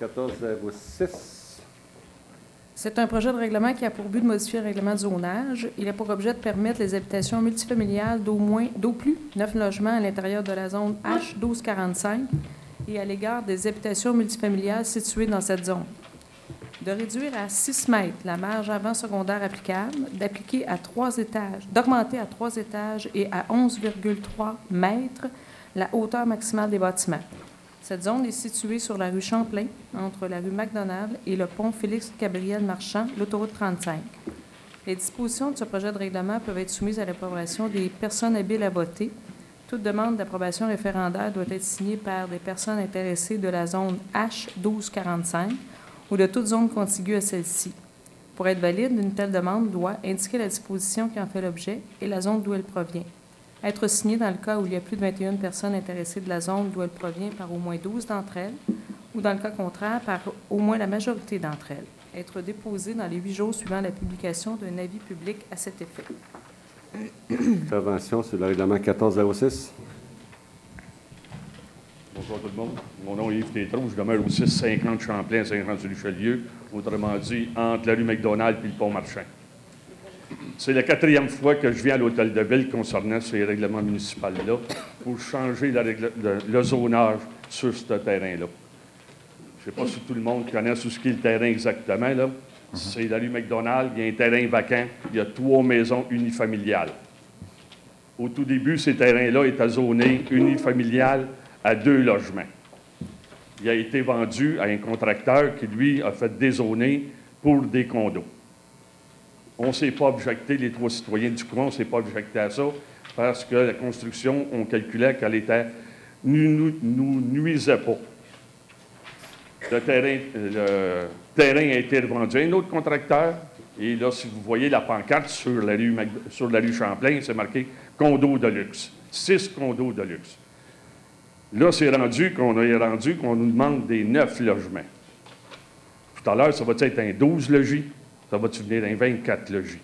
1406. C'est un projet de règlement qui a pour but de modifier le règlement de zonage. Il a pour objet de permettre les habitations multifamiliales d'au plus 9 logements à l'intérieur de la zone H1245 et à l'égard des habitations multifamiliales situées dans cette zone. De réduire à 6 mètres la marge avant secondaire applicable, d'augmenter à 3 étages et à 11,3 mètres la hauteur maximale des bâtiments. Cette zone est située sur la rue Champlain, entre la rue McDonald et le pont Félix-Gabriel-Marchand, l'autoroute 35. Les dispositions de ce projet de règlement peuvent être soumises à l'approbation des personnes habiles à voter. Toute demande d'approbation référendaire doit être signée par des personnes intéressées de la zone H1245 ou de toute zone contiguë à celle-ci. Pour être valide, une telle demande doit indiquer la disposition qui en fait l'objet et la zone d'où elle provient. Être signée dans le cas où il y a plus de 21 personnes intéressées de la zone d'où elle provient par au moins 12 d'entre elles, ou dans le cas contraire, par au moins la majorité d'entre elles. Être déposée dans les 8 jours suivant la publication d'un avis public à cet effet. Intervention sur le règlement 1406. Bonjour tout le monde. Mon nom est Yves Tétrault. Je demeure au 650 Champlain, Saint-Jean-sur-Richelieu, autrement dit, entre la rue McDonald et le pont Marchand. C'est la 4e fois que je viens à l'Hôtel de Ville concernant ces règlements municipaux-là pour changer le zonage sur ce terrain-là. Je ne sais pas si tout le monde connaît ce qu'est le terrain exactement, là. C'est la rue McDonald, il y a un terrain vacant, il y a 3 maisons unifamiliales. Au tout début, ces terrains-là étaient zonés unifamiliales à 2 logements. Il a été vendu à un contracteur qui, lui, a fait dézoner pour des condos. On ne s'est pas objecté, les 3 citoyens du coin, on ne s'est pas objecté à ça, parce que la construction, on calculait qu'elle était, nous nuisait pas. Le terrain a été revendu à un autre contracteur, et là, si vous voyez la pancarte sur la rue Champlain, c'est marqué « condo de luxe », 6 condos de luxe. Là, c'est rendu qu'on nous demande des 9 logements. Tout à l'heure, ça va être un 12 logis, ça va devenir un 24 logis.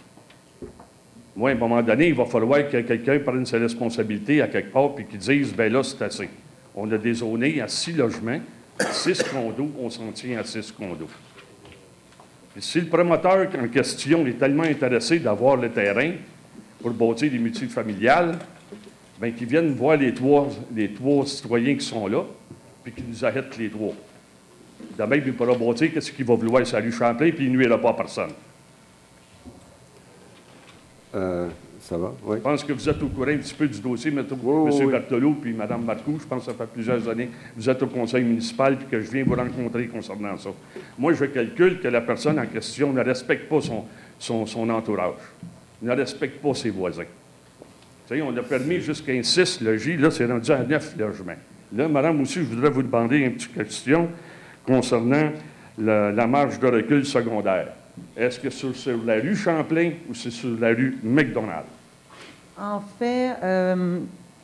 Moi, à un moment donné, il va falloir que quelqu'un prenne ses responsabilités à quelque part et qu'il dise, bien là, c'est assez. On a dézoné à 6 logements, 6 condos, on s'en tient à 6 condos. Et si le promoteur en question est tellement intéressé d'avoir le terrain pour bâtir des multifamiliales, bien qu'ils viennent voir les trois citoyens qui sont là, puis qu'ils nous arrêtent les 3. De même, il pourra bâtir qu'est-ce qu'il va vouloir sur la rue Champlain, puis il ne nuira pas à personne. Ça va, oui. Je pense que vous êtes au courant un petit peu du dossier, M. Berthelot puis Mme Marcoux. Je pense que ça fait plusieurs années que vous êtes au conseil municipal et que je viens vous rencontrer concernant ça. Moi, je calcule que la personne en question ne respecte pas son entourage, ne respecte pas ses voisins. Vous savez, on a permis jusqu'à un 6 logis, là, c'est rendu à 9 logements. Là, madame, aussi, je voudrais vous demander une petite question concernant la marge de recul secondaire. Est-ce que c'est sur la rue Champlain ou c'est sur la rue McDonald? En fait,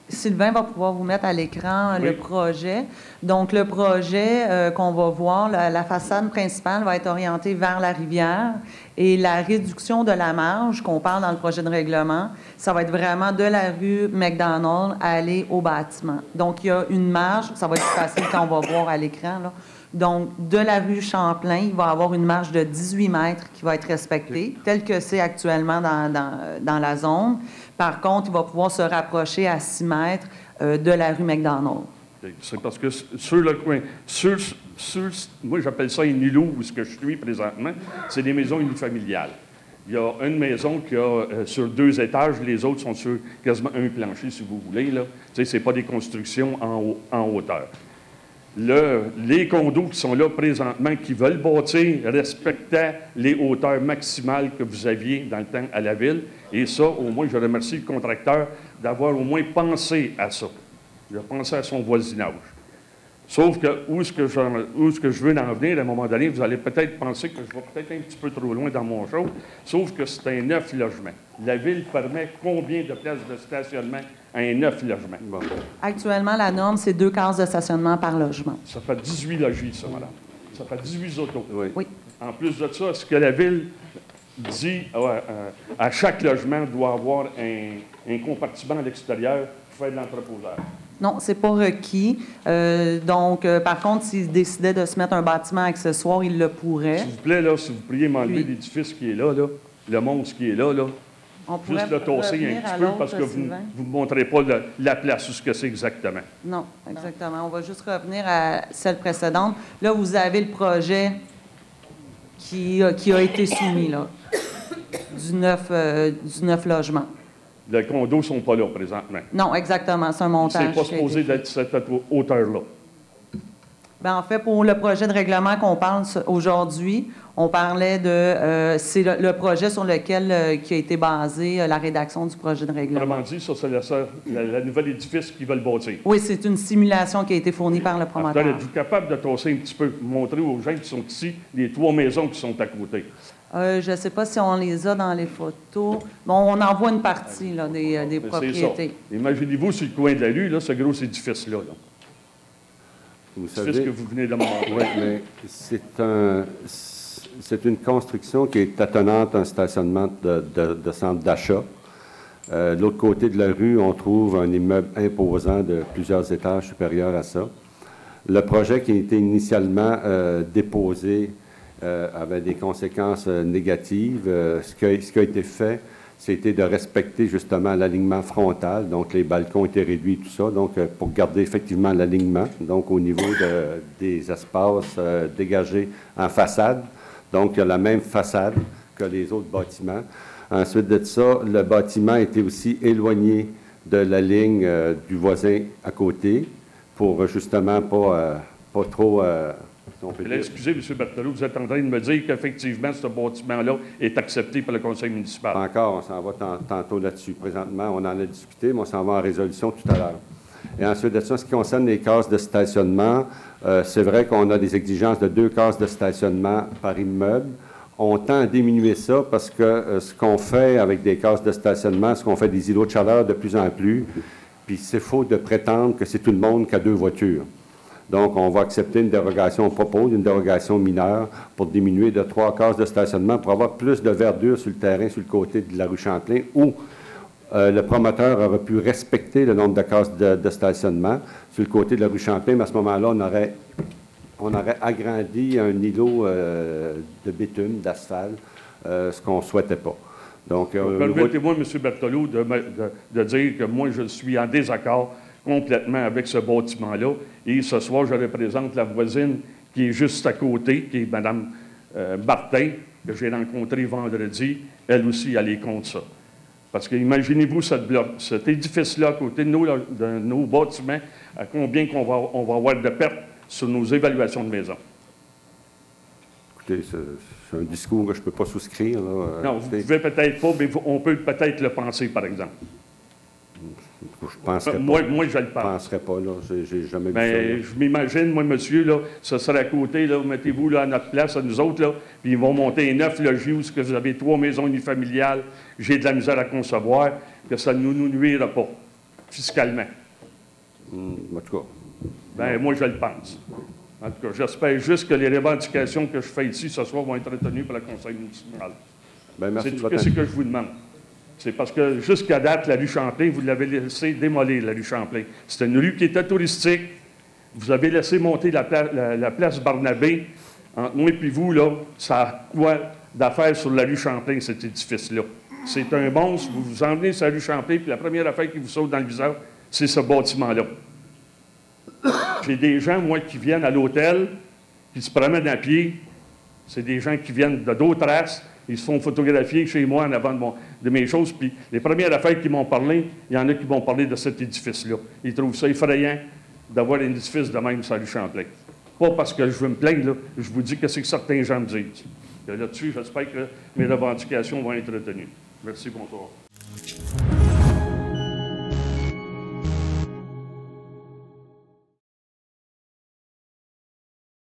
Sylvain va pouvoir vous mettre à l'écran le projet. Donc, le projet qu'on va voir, la façade principale va être orientée vers la rivière et la réduction de la marge qu'on parle dans le projet de règlement, ça va être vraiment de la rue McDonald à aller au bâtiment. Donc, il y a une marge, ça va être plus facile quand on va voir à l'écran, là. Donc, de la rue Champlain, il va y avoir une marge de 18 mètres qui va être respectée, telle que c'est actuellement dans la zone. Par contre, il va pouvoir se rapprocher à 6 mètres de la rue McDonald. C'est parce que sur le coin, moi j'appelle ça un îlot où ce que je suis présentement, c'est des maisons unifamiliales. Il y a une maison qui a sur 2 étages, les autres sont sur quasiment un plancher, si vous voulez. Ce n'est pas des constructions en hauteur. Les condos qui sont là présentement, qui veulent bâtir, respectaient les hauteurs maximales que vous aviez dans le temps à la ville. Et ça, au moins, je remercie le contracteur d'avoir au moins pensé à ça. Il a pensé à son voisinage. Sauf que où est-ce que je veux en venir, à un moment donné, vous allez peut-être penser que je vais peut-être un petit peu trop loin dans mon show, sauf que c'est un 9 logements. La ville permet combien de places de stationnement à un 9 logements? Bon. Actuellement, la norme, c'est 2 cases de stationnement par logement. Ça fait 18 logis, ça, madame. Ça fait 18 autos. Oui. En plus de ça, est-ce que la ville dit à chaque logement doit avoir un compartiment à l'extérieur pour faire de l'entreposage? Non, c'est pas requis. Donc, par contre, s'il décidait de se mettre un bâtiment accessoire, il le pourrait. S'il vous plaît, là, si vous pourriez m'enlever l'édifice qui est là, le monstre qui est là, On pourrait juste le tosser un revenir à petit peu l'autre, parce que vous Sylvain. ne me montrez pas la place où ce que c'est exactement. Non, exactement. On va juste revenir à celle précédente. Là, vous avez le projet qui a été soumis, là, du 9 logements. Les condos ne sont pas là présentement. Non, exactement. C'est un montage. C'est pas qui a supposé été fait. d'être cette hauteur-là. Bien, en fait, pour le projet de règlement qu'on parle aujourd'hui, on parlait de... c'est le projet sur lequel qui a été basé la rédaction du projet de règlement. Autrement dit, ça, c'est la nouvel édifice qu'ils veulent bâtir. Oui, c'est une simulation qui a été fournie par le promoteur. Alors, êtes-vous capable de tosser un petit peu, montrer aux gens qui sont ici les 3 maisons qui sont à côté? Je ne sais pas si on les a dans les photos. Bon, on en voit une partie là, des C'est propriétés. ça. Imaginez-vous sur le coin de la rue, là, ce gros édifice-là. Là. Vous L'édifice savez, que vous venez de me montrer. oui, mais c'est une construction qui est attenante à un stationnement de centre d'achat. De l'autre côté de la rue, on trouve un immeuble imposant de plusieurs étages supérieurs à ça. Le projet qui a été initialement déposé avait des conséquences négatives. Ce qui a été fait, c'était de respecter justement l'alignement frontal. Donc, les balcons étaient réduits, tout ça. Donc, pour garder effectivement l'alignement, donc au niveau des espaces dégagés en façade. Donc, il y a la même façade que les autres bâtiments. Ensuite de ça, le bâtiment était aussi éloigné de la ligne du voisin à côté pour justement pas trop... si on peut Là, dire. excusez, M. Berthelot, vous êtes en train de me dire qu'effectivement, ce bâtiment-là est accepté par le conseil municipal. Pas encore, on s'en va tantôt là-dessus. Présentement, on en a discuté, mais on s'en va en résolution tout à l'heure. Et ensuite de ça, ce qui concerne les cases de stationnement, c'est vrai qu'on a des exigences de 2 cases de stationnement par immeuble. On tend à diminuer ça parce que ce qu'on fait avec des cases de stationnement, ce qu'on fait des îlots de chaleur de plus en plus, puis c'est faux de prétendre que c'est tout le monde qui a 2 voitures. Donc, on va accepter une dérogation, on propose une dérogation mineure pour diminuer de 3 cases de stationnement pour avoir plus de verdure sur le terrain, sur le côté de la rue Champlain, où le promoteur aurait pu respecter le nombre de cases de stationnement sur le côté de la rue Champlain, mais à ce moment-là, on aurait agrandi un îlot de bitume, d'asphalte, ce qu'on ne souhaitait pas. Donc, permettez-moi, M. Berthelot, de dire que moi, je suis en désaccord complètement avec ce bâtiment-là. Et ce soir, je représente la voisine qui est juste à côté, qui est Mme Martin, que j'ai rencontrée vendredi. Elle aussi, elle est contre ça. Parce que imaginez-vous cet édifice-là à côté de nos bâtiments, à combien on va avoir de pertes sur nos évaluations de maison. Écoutez, c'est un discours que je ne peux pas souscrire. Là. Non, vous ne pouvez peut-être pas, mais on peut peut-être le penser, par exemple. Je penserais pas. Moi, je le Je pense. ne penserais pas, là. J'ai jamais vu ça. Mais Là. je m'imagine, moi, monsieur, là, ce serait à côté, là, mettez-vous là, à notre place, à nous autres, là, puis ils vont monter 9 logis où vous avez 3 maisons unifamiliales. J'ai de la misère à concevoir que ça ne nous nuira pas, fiscalement. En tout cas, Ben, moi, je le pense. En tout cas, j'espère juste que les revendications que je fais ici ce soir vont être retenues par le conseil municipal. ben, merci C'est de tout votre ce que je vous demande. C'est parce que jusqu'à date, la rue Champlain, vous l'avez laissé démolir, la rue Champlain. C'était une rue qui était touristique. Vous avez laissé monter la place Barnabé. Entre moi et vous, là, ça a quoi d'affaires sur la rue Champlain, cet édifice-là? C'est un monstre. Vous vous emmenez sur la rue Champlain, puis la première affaire qui vous saute dans le visage, c'est ce bâtiment-là. J'ai des gens, moi, qui viennent à l'hôtel, qui se promènent à pied. C'est des gens qui viennent d'autres races. Ils se font photographier chez moi en avant de mes choses. Puis les premières affaires qui m'ont parlé, il y en a qui m'ont parlé de cet édifice-là. Ils trouvent ça effrayant d'avoir un édifice de même sur la rue Champlain. Pas parce que je veux me plaindre, là, je vous dis que c'est que certains gens me disent. Là-dessus, j'espère que mes revendications vont être retenues. Merci, bonsoir.